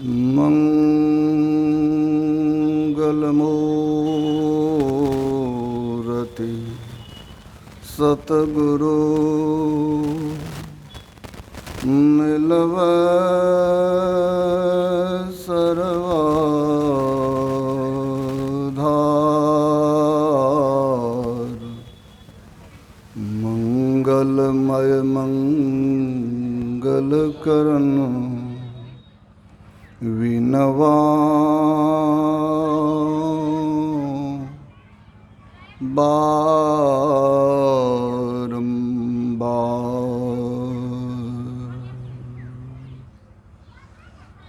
मंगलमूर्ति सतगुरु मिलवै सर्वाधार। मंगलमय मंगल करन विनवा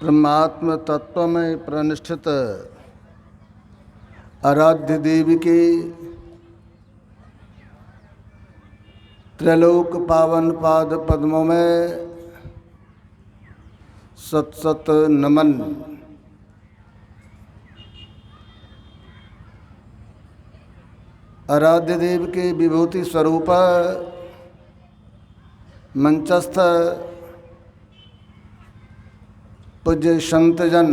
परमात्म तत्व में प्रतिष्ठित आराध्य देवी के त्रैलोक पावन पाद पद्मों में सत सत नमन। आराध्य देव के विभूति स्वरूप मंचस्थ पूज्य संतजन,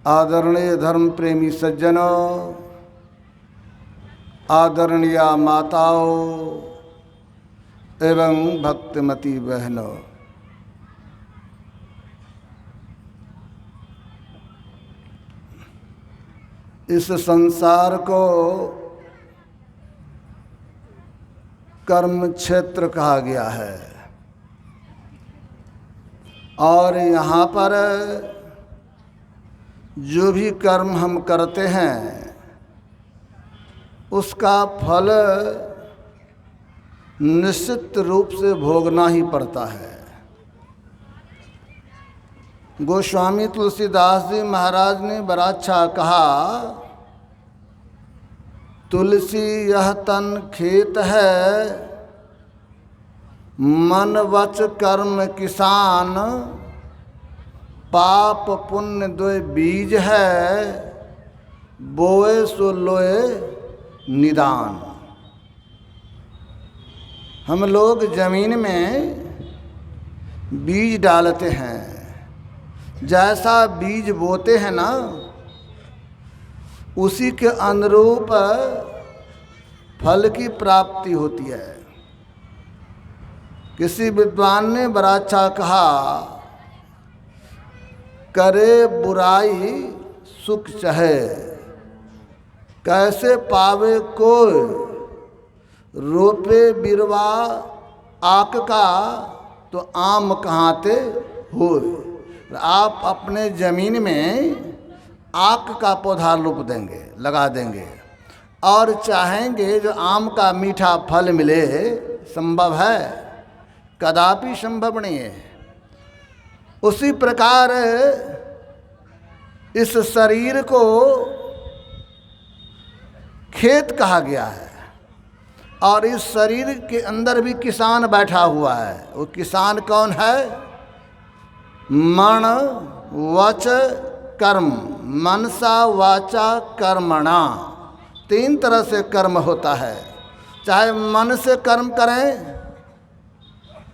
आदरणीय धर्म प्रेमी सज्जनों, आदरणीय माताओं एवं भक्तिमती बहनों, इस संसार को कर्म क्षेत्र कहा गया है और यहाँ पर जो भी कर्म हम करते हैं उसका फल निश्चित रूप से भोगना ही पड़ता है। गोस्वामी तुलसीदास जी महाराज ने बड़ा अच्छा कहा, तुलसी यह तन खेत है, मन वच कर्म किसान, पाप पुण्य दो बीज है, बोए सो लोए निदान। हम लोग जमीन में बीज डालते हैं, जैसा बीज बोते हैं ना उसी के अनुरूप फल की प्राप्ति होती है। किसी विद्वान ने बड़ा अच्छा कहा, करे बुराई सुख चहे, कैसे पावे कोई, रोपे बिरवा आक का तो आम कहाँते होए। आप अपने ज़मीन में आक का पौधा रोप देंगे, लगा देंगे और चाहेंगे जो आम का मीठा फल मिले, संभव है? कदापि संभव नहीं है। उसी प्रकार इस शरीर को खेत कहा गया है और इस शरीर के अंदर भी किसान बैठा हुआ है। वो किसान कौन है? मन वच कर्म, मनसा वाचा कर्मणा। तीन तरह से कर्म होता है, चाहे मन से कर्म करें,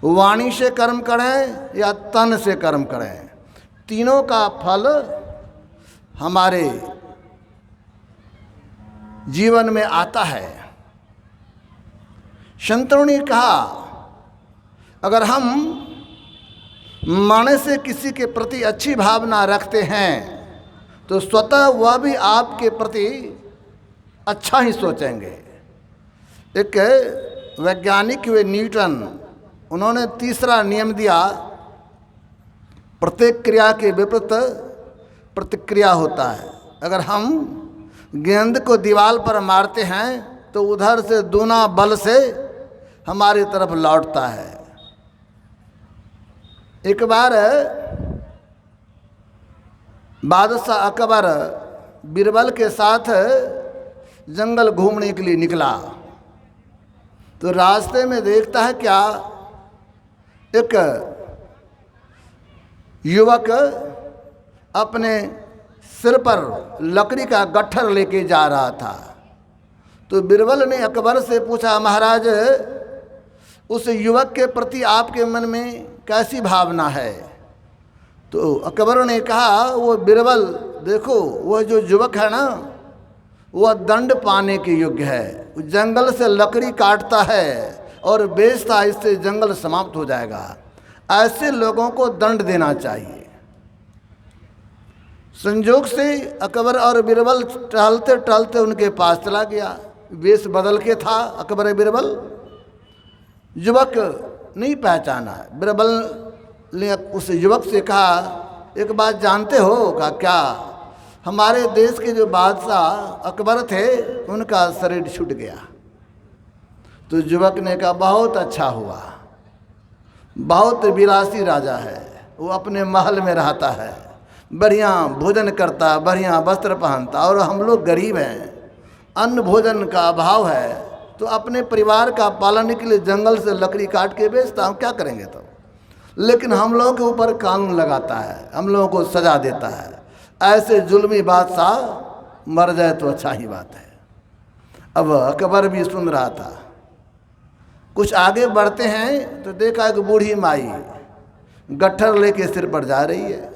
वाणी से कर्म करें या तन से कर्म करें, तीनों का फल हमारे जीवन में आता है। संतों ने कहा, अगर हम मन से किसी के प्रति अच्छी भावना रखते हैं तो स्वतः वह भी आपके प्रति अच्छा ही सोचेंगे। एक वैज्ञानिक हुए न्यूटन, उन्होंने तीसरा नियम दिया, प्रत्येक क्रिया के विपरीत प्रतिक्रिया होता है। अगर हम गेंद को दीवार पर मारते हैं तो उधर से दूना बल से हमारी तरफ लौटता है। एक बार बादशाह अकबर बीरबल के साथ जंगल घूमने के लिए निकला तो रास्ते में देखता है क्या, एक युवक अपने सिर पर लकड़ी का गट्ठर लेके जा रहा था। तो बीरबल ने अकबर से पूछा, महाराज उस युवक के प्रति आपके मन में कैसी भावना है? तो अकबर ने कहा वो बिरबल देखो, वह जो युवक है ना, वह दंड पाने के योग्य है। जंगल से लकड़ी काटता है और बेचता है, इससे जंगल समाप्त हो जाएगा। ऐसे लोगों को दंड देना चाहिए। संजोग से अकबर और बिरबल टहलते टहलते उनके पास चला गया। वेश बदल के था अकबर बिरबल, युवक नहीं पहचाना। बिरबल ने उस युवक से कहा, एक बात जानते हो का क्या, हमारे देश के जो बादशाह अकबर थे उनका शरीर छूट गया। तो युवक ने कहा, बहुत अच्छा हुआ, बहुत विलासी राजा है, वो अपने महल में रहता है, बढ़िया भोजन करता, बढ़िया वस्त्र पहनता, और हम लोग गरीब हैं, अन्न भोजन का अभाव है, तो अपने परिवार का पालन के लिए जंगल से लकड़ी काट के बेचता हूँ, क्या करेंगे तो। लेकिन हम लोगों के ऊपर कानून लगाता है, हम लोगों को सजा देता है। ऐसे जुल्मी बादशाह मर जाए तो अच्छा ही बात है। अब अकबर भी सुन रहा था। कुछ आगे बढ़ते हैं तो देखा एक बूढ़ी माई गट्ठर लेके सिर पर जा रही है।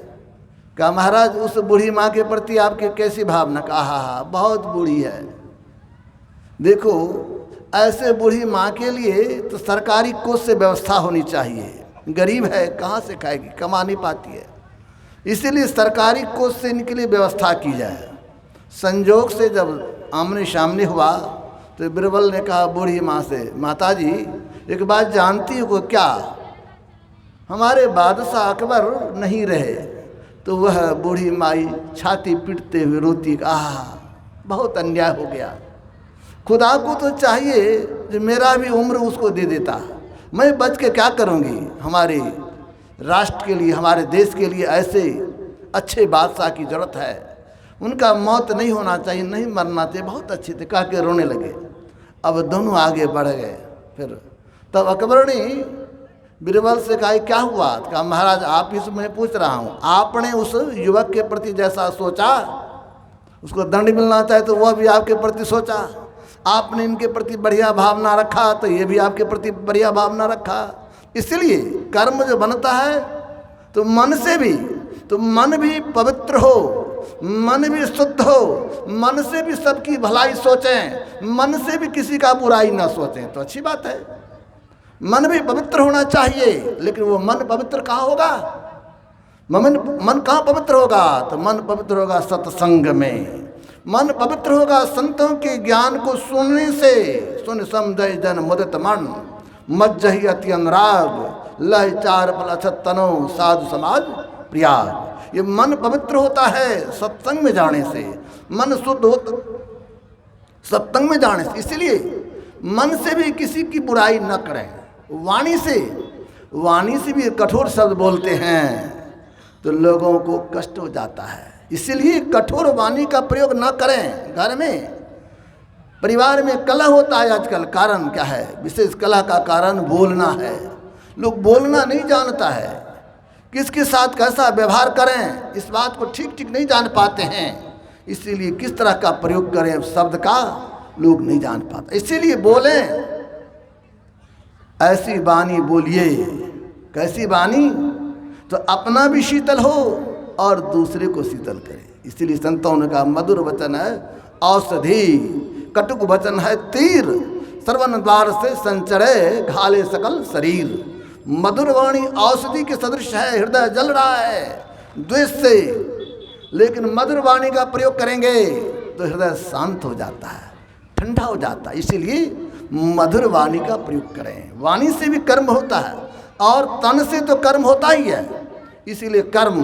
कहा, महाराज उस बूढ़ी माँ के प्रति आपकी कैसी भावना? कहा, हाँ बहुत बूढ़ी है। देखो ऐसे बूढ़ी माँ के लिए तो सरकारी कोष से व्यवस्था होनी चाहिए। गरीब है, कहाँ से खाएगी, कमा नहीं पाती है, इसीलिए सरकारी कोष से इनके लिए व्यवस्था की जाए। संजोग से जब आमने सामने हुआ तो बिरबल ने कहा बूढ़ी माँ से, माता जी एक बात जानती हो क्या, हमारे बादशाह अकबर नहीं रहे। तो वह बूढ़ी माई छाती पीटते हुए रोती, आह बहुत अन्याय हो गया, खुदा को तो चाहिए जो मेरा भी उम्र उसको दे देता, मैं बच के क्या करूँगी। हमारे राष्ट्र के लिए, हमारे देश के लिए ऐसे अच्छे बादशाह की ज़रूरत है, उनका मौत नहीं होना चाहिए, नहीं मरना चाहिए, बहुत अच्छे थे, कह के रोने लगे। अब दोनों आगे बढ़ गए। फिर तब अकबर ने बिरबल से कहा, क्या हुआ? कहा, महाराज आप ही से मैं पूछ रहा हूँ, आपने उस युवक के प्रति जैसा सोचा, उसको दंड मिलना चाहे तो वह भी आपके प्रति सोचा, आपने इनके प्रति बढ़िया भावना रखा तो ये भी आपके प्रति बढ़िया भावना रखा। इसलिए कर्म जो बनता है तो मन से भी, तो मन भी पवित्र हो, मन भी शुद्ध हो, मन से भी सबकी भलाई सोचें, मन से भी किसी का बुराई ना सोचें, तो अच्छी बात है। मन भी पवित्र होना चाहिए, लेकिन वो मन पवित्र कहाँ होगा? मन कहाँ पवित्र होगा? तो मन पवित्र होगा सत्संग में, मन पवित्र होगा संतों के ज्ञान को सुनने से। सुन समझय जन मुदित मन, मज्जहि अति अनुराग, लह चार फल अछत तनो, साधु समाज प्रियाग। ये मन पवित्र होता है सत्संग में जाने से, मन शुद्ध होता सत्संग में जाने से। इसलिए मन से भी किसी की बुराई न करें, वाणी से भी कठोर शब्द बोलते हैं तो लोगों को कष्ट हो जाता है। इसलिए कठोर वाणी का प्रयोग न करें। घर में, परिवार में कलह होता है आजकल, कारण क्या है? विशेष कलह का कारण बोलना है। लोग बोलना नहीं जानता है, किसके साथ कैसा व्यवहार करें इस बात को ठीक ठीक नहीं जान पाते हैं। इसीलिए किस तरह का प्रयोग करें शब्द का लोग नहीं जान पाते। इसीलिए बोलें, ऐसी वाणी बोलिए, कैसी वाणी? तो अपना भी शीतल हो और दूसरे को शीतल करे। इसीलिए संतों ने कहा मधुर वचन है औषधि, कटुक वचन है तीर, श्रवण द्वार से संचरे घाले सकल शरीर। मधुर वाणी औषधि के सदृश है, हृदय जल रहा है द्वेष से, लेकिन मधुर वाणी का प्रयोग करेंगे तो हृदय शांत हो जाता है, ठंडा हो जाता है। इसीलिए मधुर वाणी का प्रयोग करें। वाणी से भी कर्म होता है और तन से तो कर्म होता ही है। इसीलिए कर्म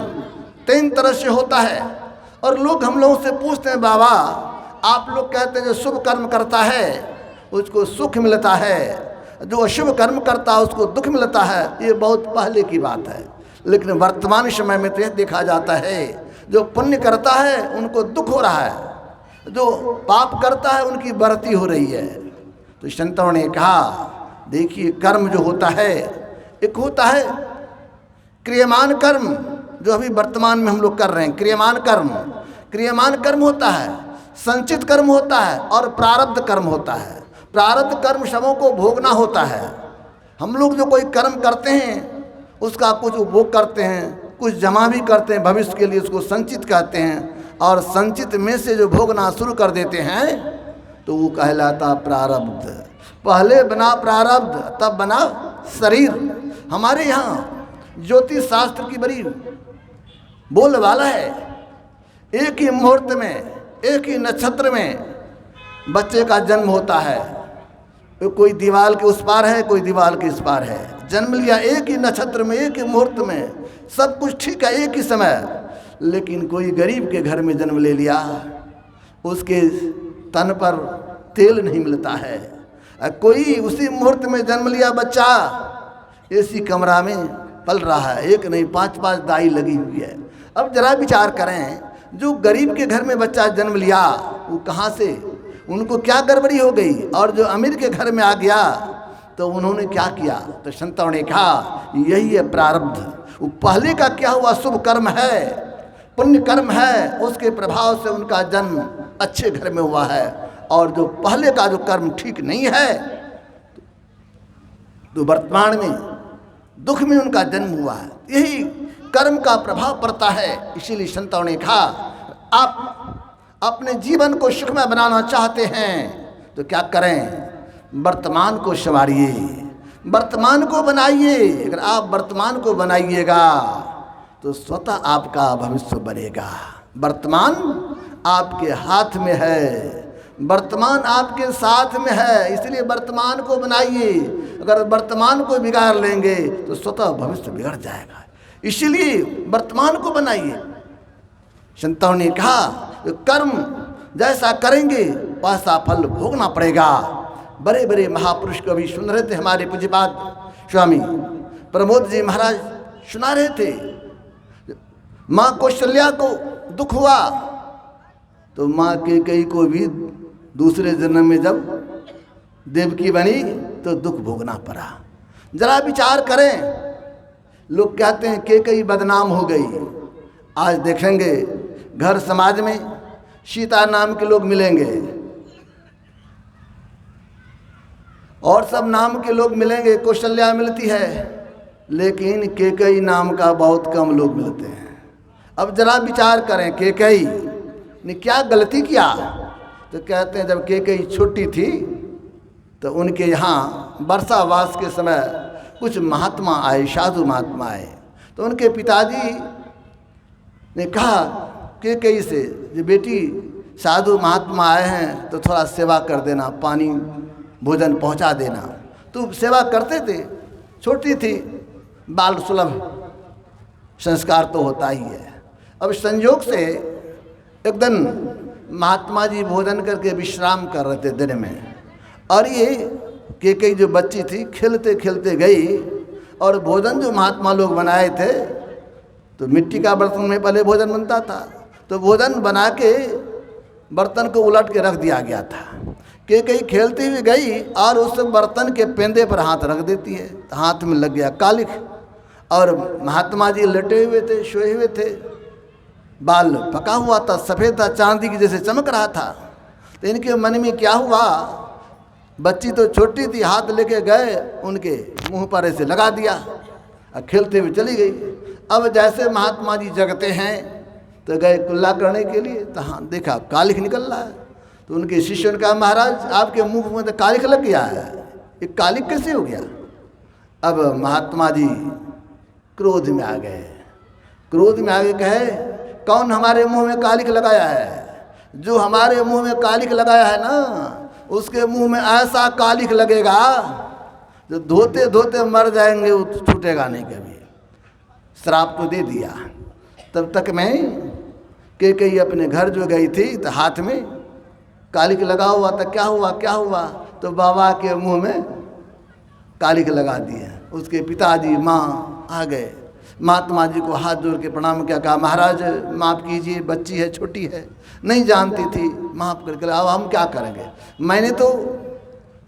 3 तरह से होता है। और लोग हम लोगों से पूछते हैं, बाबा आप लोग कहते हैं जो शुभ कर्म करता है उसको सुख मिलता है, जो अशुभ कर्म करता है उसको दुख मिलता है। ये बहुत पहले की बात है, लेकिन वर्तमान समय में तो यह देखा जाता है जो पुण्य करता है उनको दुख हो रहा है, जो पाप करता है उनकी बढ़ती हो रही है। तो संतों ने कहा देखिए कर्म जो होता है, एक होता है क्रियमान कर्म, जो अभी वर्तमान में हम लोग कर रहे हैं क्रियमान कर्म होता है, संचित कर्म होता है और प्रारब्ध कर्म होता है। प्रारब्ध कर्म सबों को भोगना होता है। हम लोग जो कोई कर्म करते हैं उसका कुछ उपभोग करते हैं, कुछ जमा भी करते हैं भविष्य के लिए, उसको संचित कहते हैं, और संचित में से जो भोगना शुरू कर देते हैं तो वो कहलाता प्रारब्ध। पहले बना प्रारब्ध, तब बना शरीर। हमारे यहाँ ज्योतिष शास्त्र की बड़ी बोल वाला है। एक ही मुहूर्त में, एक ही नक्षत्र में बच्चे का जन्म होता है। कोई दीवार के उस पार है, कोई दीवार के इस पार है। जन्म लिया एक ही नक्षत्र में, एक ही मुहूर्त में, सब कुछ ठीक है एक ही समय। लेकिन कोई गरीब के घर में जन्म ले लिया, उसके तन पर तेल नहीं मिलता है। कोई उसी मुहूर्त में जन्म लिया बच्चा, एसी कमरा में पल रहा है, एक नहीं 5-5 दाई लगी हुई है। अब जरा विचार करें, जो गरीब के घर में बच्चा जन्म लिया वो कहाँ से, उनको क्या गड़बड़ी हो गई, और जो अमीर के घर में आ गया तो उन्होंने क्या किया। तो संतों ने कहा यही है प्रारब्ध। वो पहले का क्या हुआ, शुभ कर्म है, पुण्य कर्म है, उसके प्रभाव से उनका जन्म अच्छे घर में हुआ है। और जो पहले का जो कर्म ठीक नहीं है तो वर्तमान में दुख में उनका जन्म हुआ है। यही कर्म का प्रभाव पड़ता है। इसीलिए संतों ने कहा आप अपने जीवन को सुखमय बनाना चाहते हैं तो क्या करें, वर्तमान को संवारिए, वर्तमान को बनाइए। अगर आप वर्तमान को बनाइएगा तो स्वतः आपका भविष्य बनेगा। वर्तमान आपके हाथ में है, वर्तमान आपके साथ में है, इसलिए वर्तमान को बनाइए। अगर वर्तमान को बिगाड़ लेंगे तो स्वतः भविष्य बिगड़ जाएगा। इसीलिए वर्तमान को बनाइए। संतों ने कहा कर्म जैसा करेंगे वैसा फल भोगना पड़ेगा। बड़े बड़े महापुरुष को भी सुन रहे थे, हमारे पूज्यपाद स्वामी प्रमोद जी महाराज सुना रहे थे। माँ कौशल्या को दुख हुआ तो माँ कैकेयी को भी दूसरे जन्म में जब देवकी बनी तो दुख भोगना पड़ा। जरा विचार करें, लोग कहते हैं कैकेयी बदनाम हो गई। आज देखेंगे घर समाज में सीता नाम के लोग मिलेंगे और सब नाम के लोग मिलेंगे, कौशल्या मिलती है, लेकिन कैकेयी नाम का बहुत कम लोग मिलते हैं। अब जरा विचार करें, कैकेयी ने क्या गलती किया। तो कहते हैं जब कैकेयी छोटी थी तो उनके यहाँ वर्षावास के समय कुछ महात्मा आए, साधु महात्मा आए। तो उनके पिताजी ने कहा कैकेयी से, जो बेटी साधु महात्मा आए हैं तो थोड़ा सेवा कर देना, पानी भोजन पहुंचा देना। तो सेवा करते थे, छोटी थी, बाल सुलभ संस्कार तो होता ही है। अब संयोग से एक दिन महात्मा जी भोजन करके विश्राम कर रहे थे दिन में, और ये कैकेयी जो बच्ची थी खेलते खेलते गई और भोजन जो महात्मा लोग बनाए थे, तो मिट्टी का बर्तन में पहले भोजन बनता था, तो भोजन बना के बर्तन को उलट के रख दिया गया था। कैकेयी खेलती हुई गई और उस बर्तन के पेंदे पर हाथ रख देती है, तो हाथ में लग गया कालिख। और महात्मा जी लेटे हुए थे, सोए हुए थे, बाल पका हुआ था, सफ़ेद था, चांदी की जैसे चमक रहा था। तो इनके मन में क्या हुआ, बच्ची तो छोटी थी, हाथ लेके गए उनके मुंह पर ऐसे लगा दिया और खेलते हुए चली गई। अब जैसे महात्मा जी जगते हैं तो गए कुल्ला करने के लिए, तो हाँ देखा कालिख निकल रहा है। तो उनके शिष्यों ने कहा महाराज आपके मुंह में तो कालिख लग गया है, ये कालिख कैसे हो गया। अब महात्मा जी क्रोध में आ गए, क्रोध में आगे कहे कौन हमारे मुंह में कालिख लगाया है। जो हमारे मुंह में कालिख लगाया है ना, उसके मुंह में ऐसा कालिख लगेगा जो धोते धोते मर जाएंगे, वो छूटेगा नहीं कभी। श्राप तो दे दिया। तब तक मैं कैकेयी अपने घर जो गई थी तो हाथ में कालिख लगा हुआ था। क्या हुआ क्या हुआ, तो बाबा के मुंह में कालिख लगा दिए। उसके पिताजी माँ आ गए, महात्मा जी को हाथ जोड़ के प्रणाम किया, कहा महाराज माफ़ कीजिए, बच्ची है, छोटी है, नहीं जानती थी, माफ़ करके। अब हम क्या करेंगे, मैंने तो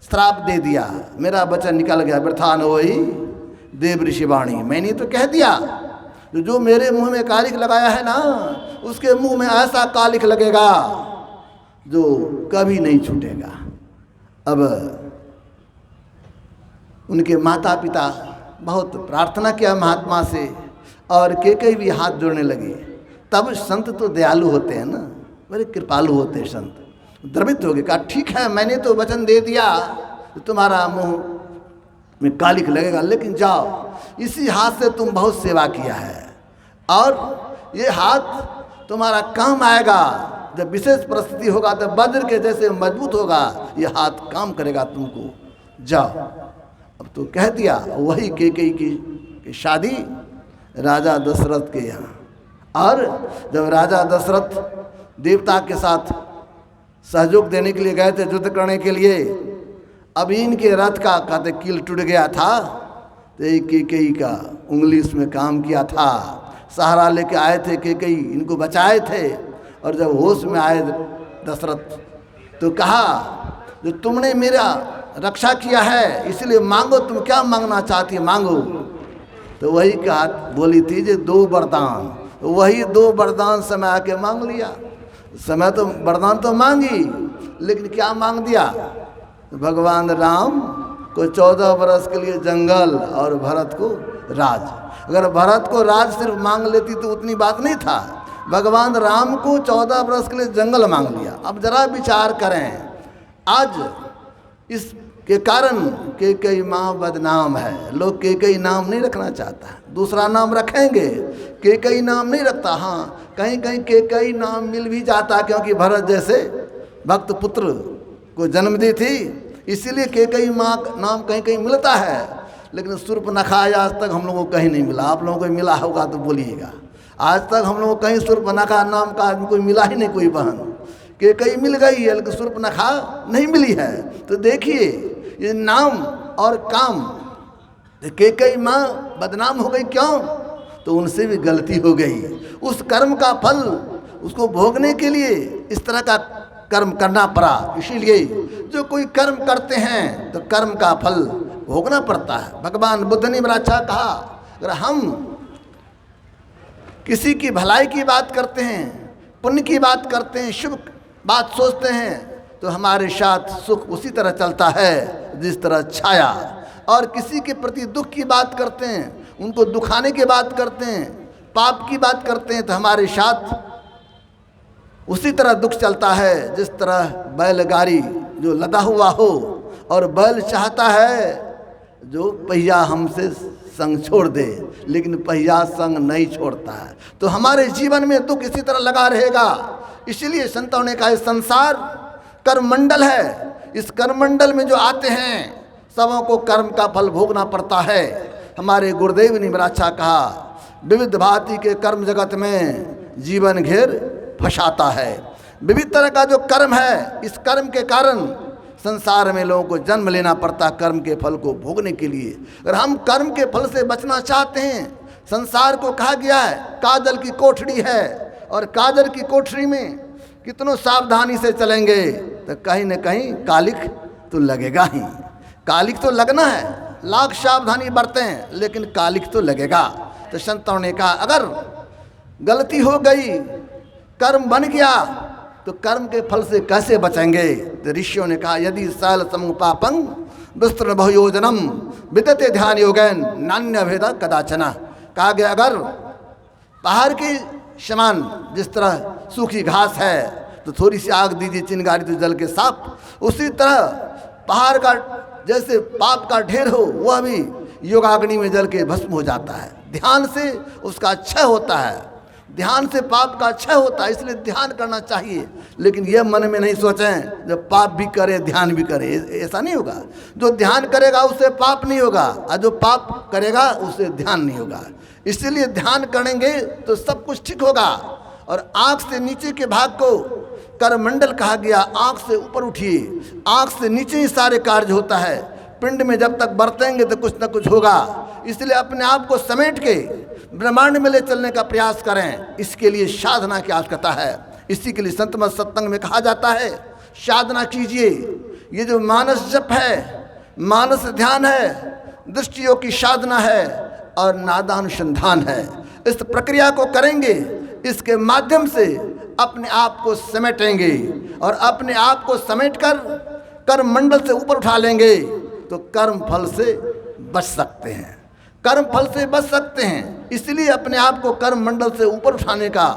श्राप दे दिया, मेरा वचन निकल गया, वृथा न होई देव ऋषि वाणी। मैंने तो कह दिया जो मेरे मुंह में कालिख लगाया है ना, उसके मुंह में ऐसा कालिख लगेगा जो कभी नहीं छूटेगा। अब उनके माता पिता बहुत प्रार्थना किया महात्मा से, और केकई भी हाथ जोड़ने लगी। तब संत तो दयालु होते हैं ना, बड़े कृपालु होते हैं संत। द्रवित हो गए, कहा ठीक है मैंने तो वचन दे दिया, तुम्हारा मुंह में कालिक लगेगा, लेकिन जाओ, इसी हाथ से तुम बहुत सेवा किया है और ये हाथ तुम्हारा काम आएगा। जब विशेष परिस्थिति होगा तो वज्र के जैसे मजबूत होगा, ये हाथ काम करेगा तुमको, जाओ। अब तो कह दिया। वही केकई की शादी राजा दशरथ के यहाँ। और जब राजा दशरथ देवता के साथ सहयोग देने के लिए गए थे, युद्ध करने के लिए, अब इनके रथ का कहते कील टूट गया था, तो केकई का उंगली इसमें काम किया था। सहारा लेके आए थे केकई, इनको बचाए थे। और जब होश में आए दशरथ तो कहा जो तुमने मेरा रक्षा किया है इसलिए मांगो, तुम क्या मांगना चाहती है मांगो। तो वही कहा बोली थी जो 2 वरदान, वही 2 वरदान समय आके मांग लिया। समय तो वरदान तो मांगी, लेकिन क्या मांग दिया? भगवान राम को 14 वर्ष के लिए जंगल और भरत को राज। अगर भरत को राज सिर्फ मांग लेती तो उतनी बात नहीं था, भगवान राम को 14 वर्ष के लिए जंगल मांग लिया। अब जरा विचार करें, आज इसके कारण केकई माँ बदनाम है। लोग केकई नाम नहीं रखना चाहता, दूसरा नाम रखेंगे, केकई नाम नहीं रखता। हाँ, कहीं कहीं केकई नाम मिल भी जाता, क्योंकि भरत जैसे भक्त पुत्र को जन्म दी थी, इसीलिए केकई माँ नाम कहीं कहीं मिलता है। लेकिन शूर्पणखा आज तक हम लोगों को कहीं नहीं मिला। आप लोगों को मिला होगा तो बोलिएगा। आज तक हम लोगों को कहीं शूर्पणखा नाम का आदमी कोई मिला ही नहीं, कोई बहन। केकई मिल गई है लेकिन शूर्पणखा नहीं मिली है। तो देखिए ये नाम और काम, केकई माँ बदनाम हो गई, क्यों? तो उनसे भी गलती हो गई। उस कर्म का फल उसको भोगने के लिए इस तरह का कर्म करना पड़ा। इसीलिए जो कोई कर्म करते हैं तो कर्म का फल भोगना पड़ता है। भगवान बुद्ध ने बड़ा अच्छा कहा, अगर हम किसी की भलाई की बात करते हैं, पुण्य की बात करते हैं, शुभ बात सोचते हैं, तो हमारे साथ सुख उसी तरह चलता है जिस तरह छाया। और किसी के प्रति दुख की बात करते हैं, उनको दुखाने की बात करते हैं, पाप की बात करते हैं, तो हमारे साथ उसी तरह दुख चलता है जिस तरह बैलगाड़ी जो लदा हुआ हो और बैल चाहता है जो पहिया हमसे संग छोड़ दे, लेकिन पहिया संग नहीं छोड़ता है। तो हमारे जीवन में दुख इसी तरह लगा रहेगा। इसलिए संतों ने कहा संसार कर्ममंडल है, इस कर्ममंडल में जो आते हैं सबों को कर्म का फल भोगना पड़ता है। हमारे गुरुदेव ने बड़ा अच्छा कहा, विविध भांति के कर्म जगत में जीवन घेर फंसाता है। विविध तरह का जो कर्म है, इस कर्म के कारण संसार में लोगों को जन्म लेना पड़ता कर्म के फल को भोगने के लिए। अगर हम कर्म के फल से बचना चाहते हैं, संसार को कहा गया है काजल की कोठरी है, और काजल की कोठरी में कितनों सावधानी से चलेंगे तो कहीं न कहीं कालिक तो लगेगा ही। कालिक तो लगना है, लाख सावधानी बरतें लेकिन कालिक तो लगेगा। तो संतों ने कहा अगर गलती हो गई, कर्म बन गया, तो कर्म के फल से कैसे बचेंगे? तो ऋषियों ने कहा यदि साल समुपापं विस्तृत बहुयोजनम विदते ध्यान योगैन नान्य भेद कदाचना। कहा गया अगर पहाड़ के समान जिस तरह सूखी घास है तो थोड़ी सी आग दीजिए चिंगारी तो जल के साफ, उसी तरह पहाड़ का जैसे पाप का ढेर हो वह भी योगाग्नि में जल के भस्म हो जाता है। ध्यान से उसका क्षय होता है, ध्यान से पाप का क्षय होता है। इसलिए ध्यान करना चाहिए, लेकिन यह मन में नहीं सोचें जब पाप भी करे ध्यान भी करे, ऐसा नहीं होगा। जो ध्यान करेगा उससे पाप नहीं होगा, और जो पाप करेगा उससे ध्यान नहीं होगा। इसलिए ध्यान करेंगे तो सब कुछ ठीक होगा। और आँख से नीचे के भाग को करमंडल कहा गया। आँख से ऊपर उठिए, आँख से नीचे ही सारे कार्य होता है। पिंड में जब तक बरतेंगे तो कुछ न कुछ होगा। इसलिए अपने आप को समेट के ब्रह्मांड में ले चलने का प्रयास करें। इसके लिए साधना की आवश्यकता है। इसी के लिए संत मत सत्संग में कहा जाता है साधना कीजिए। ये जो मानस जप है, मानस ध्यान है, दृष्टियों की साधना है और नादानुसंधान है। इस प्रक्रिया को करेंगे, इसके माध्यम से अपने आप को समेटेंगे और अपने आप को समेटकर कर्म मंडल से ऊपर उठा लेंगे तो कर्म फल से बच सकते हैं। कर्म फल से बच सकते हैं, इसलिए अपने आप को कर्म मंडल से ऊपर उठाने का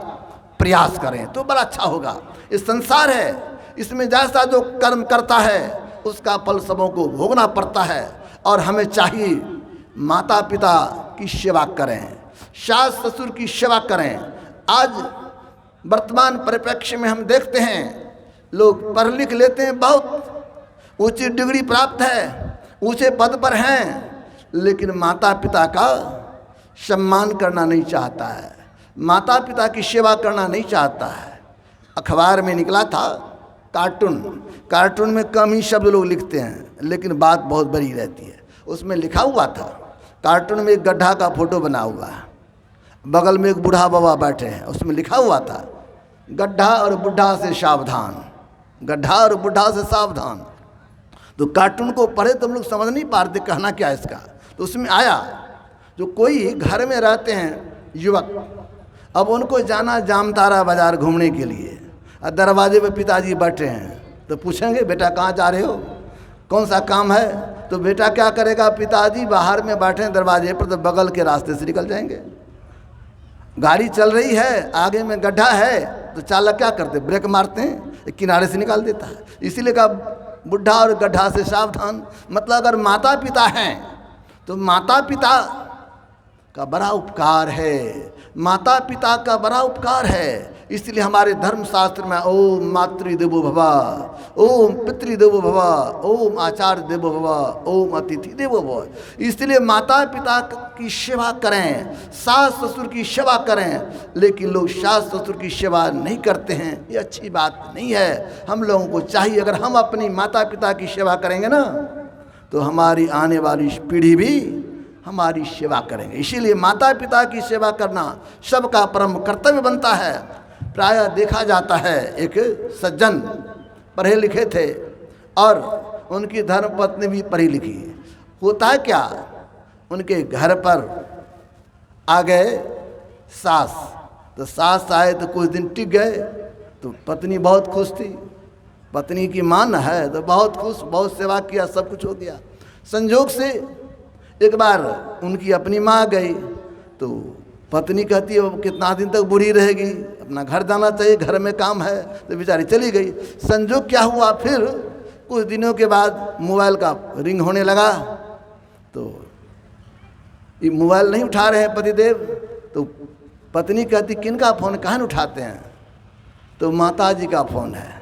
प्रयास करें तो बड़ा अच्छा होगा। ये संसार है, इसमें जैसा जो कर्म करता है उसका फल सबों को भोगना पड़ता है। और हमें चाहिए माता पिता की सेवा करें, सास ससुर की सेवा करें। आज वर्तमान परिप्रेक्ष्य में हम देखते हैं लोग पढ़ लिख लेते हैं, बहुत ऊंची डिग्री प्राप्त है, ऊंचे पद पर हैं, लेकिन माता पिता का सम्मान करना नहीं चाहता है, माता पिता की सेवा करना नहीं चाहता है। अखबार में निकला था कार्टून में कम ही शब्द लोग लिखते हैं लेकिन बात बहुत बड़ी रहती है। उसमें लिखा हुआ था, कार्टून में एक गड्ढा का फोटो बना हुआ है, बगल में एक बूढ़ा बाबा बैठे हैं, उसमें लिखा हुआ था गड्ढा और बुढ़ा से सावधान, गड्ढा और बुढ़ा से सावधान। तो कार्टून को पढ़े तो हम लोग समझ नहीं पाते कहना क्या है इसका। तो उसमें आया जो कोई घर में रहते हैं युवक, अब उनको जाना जामतारा बाजार घूमने के लिए, और दरवाजे पे पिताजी बैठे हैं, तो पूछेंगे बेटा कहाँ जा रहे हो, कौन सा काम है? तो बेटा क्या करेगा, पिताजी बाहर में बैठे हैं दरवाजे पर, तो बगल के रास्ते से निकल जाएंगे। गाड़ी चल रही है, आगे में गड्ढा है, तो चालक क्या करते, ब्रेक मारते हैं, एक किनारे से निकाल देता है। इसीलिए कहा बुढ़ा और गड्ढा से सावधान। मतलब अगर माता पिता हैं तो माता पिता का बड़ा उपकार है, माता पिता का बड़ा उपकार है। इसलिए हमारे धर्मशास्त्र में ओम मातृदेवो भव, ओम पितृदेवो भव, ओम आचार्य देवो भव, ओम अतिथि देवो भव। इसलिए माता पिता की सेवा करें, सास ससुर की सेवा करें, लेकिन लोग सास ससुर की सेवा नहीं करते हैं, ये अच्छी बात नहीं है। हम लोगों को चाहिए अगर हम अपनी माता पिता की सेवा करेंगे ना तो हमारी आने वाली पीढ़ी भी हमारी सेवा करेंगे। इसीलिए माता पिता की सेवा करना सबका परम कर्तव्य बनता है। प्रायः देखा जाता है एक सज्जन पढ़े लिखे थे और उनकी धर्मपत्नी भी पढ़ी लिखी। होता है क्या, उनके घर पर आ गए सास, तो सास आए तो कुछ दिन टिक गए, तो पत्नी बहुत खुश थी, पत्नी की मान है तो बहुत खुश, बहुत सेवा किया, सब कुछ हो गया। संजोग से एक बार उनकी अपनी माँ गई, तो पत्नी कहती है वो कितना दिन तक बूढ़ी रहेगी, अपना घर जाना चाहिए, घर में काम है, तो बेचारी चली गई। संजोग क्या हुआ, फिर कुछ दिनों के बाद मोबाइल का रिंग होने लगा, तो ये मोबाइल नहीं उठा रहे हैं पतिदेव, तो पत्नी कहती किनका फ़ोन, कहाँ न उठाते हैं? तो माता जी का फ़ोन है।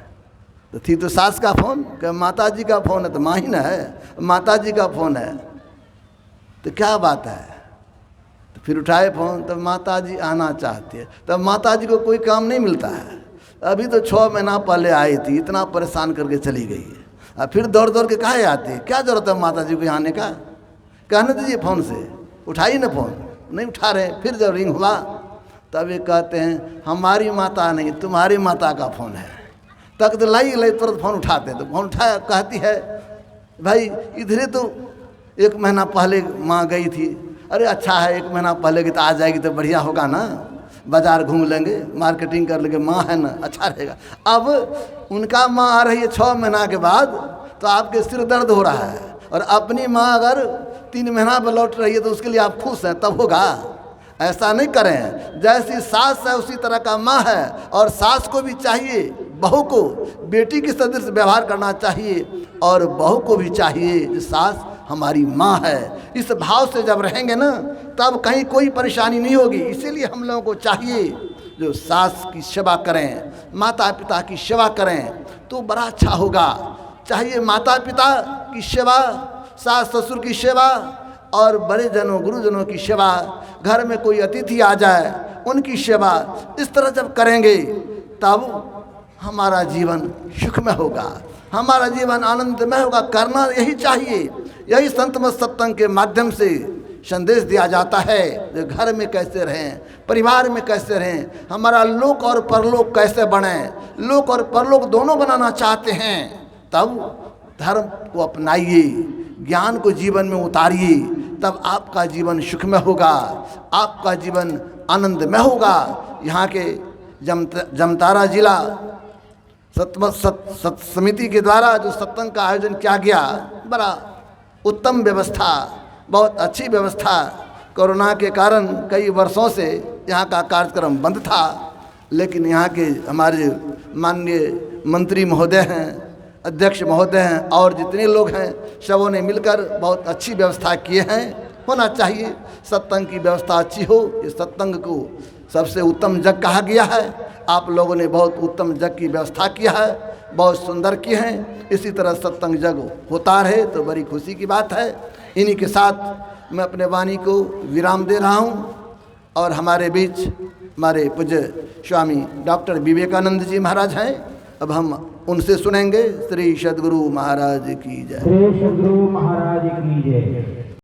तो थी तो सास का फ़ोन, क्या माता जी का फ़ोन है? तो माँ ही ना है, माता जी का फ़ोन है, तो क्या बात है? तो फिर उठाए फ़ोन, तब माता जी आना चाहती है। तब माता जी को कोई काम नहीं मिलता है, अभी तो 6 महीना पहले आई थी, इतना परेशान करके चली गई है, अब फिर दौड़ दौड़ के काहे आती है? क्या ज़रूरत है माता जी को यहाँ आने का? कहने दीजिए फ़ोन से, उठाइए ना फ़ोन, नहीं उठा रहे। फिर जब रिंग हुआ तब ये कहते हैं हमारी माता नहीं, तुम्हारी माता का फ़ोन है। तक तो लाई तुरंत फ़ोन उठाते, तो फ़ोन उठाया, कहती है भाई इधरे तो 1 महीना पहले माँ गई थी। अरे अच्छा है, 1 महीना पहले की तो आ जाएगी तो बढ़िया होगा ना, बाज़ार घूम लेंगे, मार्केटिंग कर लेंगे, माँ है ना, अच्छा रहेगा। अब उनका माँ आ रही है 6 महीना के बाद, तो आपके सिर दर्द हो रहा है, और अपनी माँ अगर 3 महीना पर लौट रही है तो उसके लिए आप खुश हैं, तब होगा। ऐसा नहीं करें, जैसी सास है उसी तरह का माँ है, और सास को भी चाहिए बहू को बेटी के सदृश व्यवहार करना चाहिए, और बहू को भी चाहिए कि सास हमारी माँ है। इस भाव से जब रहेंगे ना तब कहीं कोई परेशानी नहीं होगी। इसीलिए हम लोगों को चाहिए जो सास की सेवा करें, माता पिता की सेवा करें तो बड़ा अच्छा होगा। चाहिए माता पिता की सेवा, सास ससुर की सेवा, और बड़े जनों गुरुजनों की सेवा, घर में कोई अतिथि आ जाए उनकी सेवा। इस तरह जब करेंगे तब हमारा जीवन सुखमय होगा, हमारा जीवन आनंदमय होगा। करना यही चाहिए। यही संत मत सत्संग के माध्यम से संदेश दिया जाता है जो घर में कैसे रहें, परिवार में कैसे रहें, हमारा लोक और परलोक कैसे बने। लोक और परलोक दोनों बनाना चाहते हैं तब धर्म को अपनाइए, ज्ञान को जीवन में उतारिए, तब आपका जीवन सुखमय होगा, आपका जीवन आनंदमय होगा। यहाँ के जमतारा जिला सत समिति के द्वारा जो सत्संग का आयोजन किया गया, बड़ा उत्तम व्यवस्था, बहुत अच्छी व्यवस्था। कोरोना के कारण कई वर्षों से यहाँ का कार्यक्रम बंद था, लेकिन यहाँ के हमारे माननीय मंत्री महोदय हैं, अध्यक्ष महोदय हैं और जितने लोग हैं सबों ने मिलकर बहुत अच्छी व्यवस्था किए हैं। होना चाहिए सत्संग की व्यवस्था अच्छी हो। इस सत्संग को सबसे उत्तम जग कहा गया है। आप लोगों ने बहुत उत्तम जग की व्यवस्था किया है, बहुत सुंदर किए हैं। इसी तरह सत्संग जग होता रहे तो बड़ी खुशी की बात है। इन्हीं के साथ मैं अपने वाणी को विराम दे रहा हूँ और हमारे बीच हमारे पूज्य स्वामी डॉक्टर विवेकानंद जी महाराज हैं। अब हम उनसे सुनेंगे। श्री सद्गुरु महाराज की जय। श्री सद्गुरु महाराज की जय।